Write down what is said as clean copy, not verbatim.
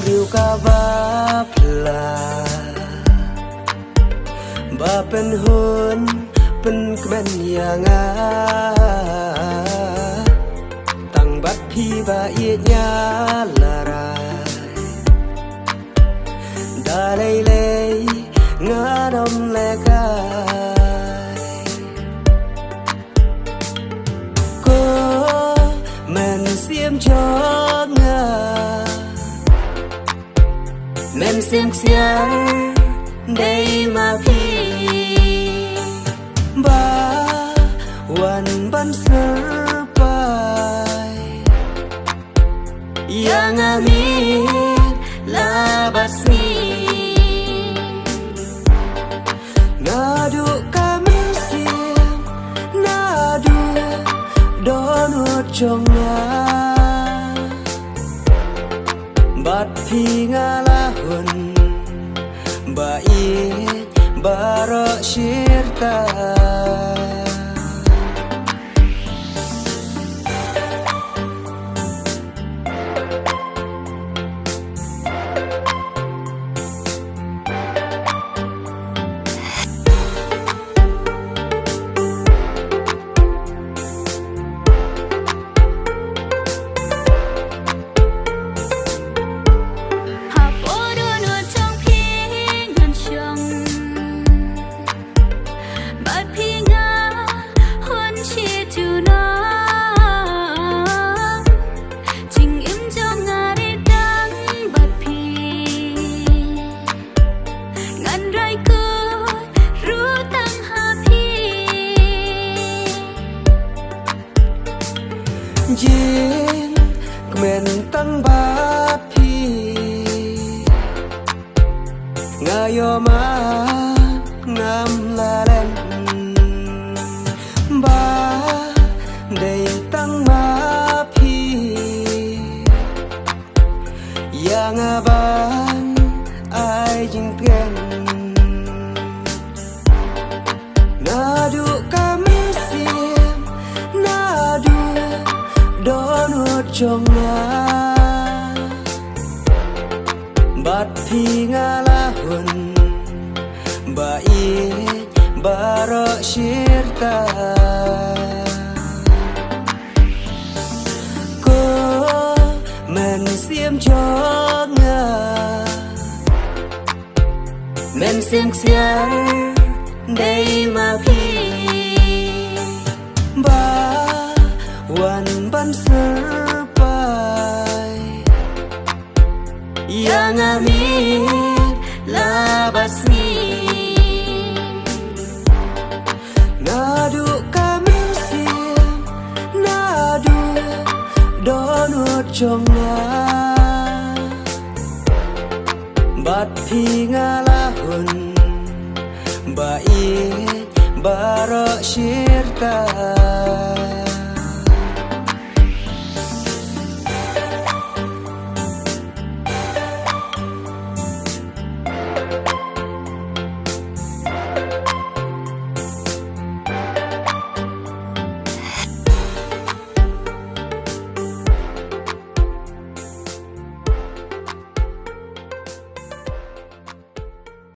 riu ka ba pla ba pen hun pen kmen yang tang bat phi ba ye nya la ra da lei lei nga dom le ka ko men xiêm cho nga men xiêm xiêm đây mà phi ba wan ban sơ pai yang amin la basni ngadu kami xiêm nadu donut chonga bat phi ngala hun ba i baro shirta jin kmen tang ba phi ngayo ma ngam la len ba dei tang ma phi yang ban ai jing ken nadu kami sim nadu donut chonga bat phi ngala hun ba i baro shirta ko men xiêm cho nga men xiêm xiêm đây mà phi ba wan ban sơ pai yang amin la basni nadu kami xiêm nadu donut chonga bat phi ngala hun ba i baro shirta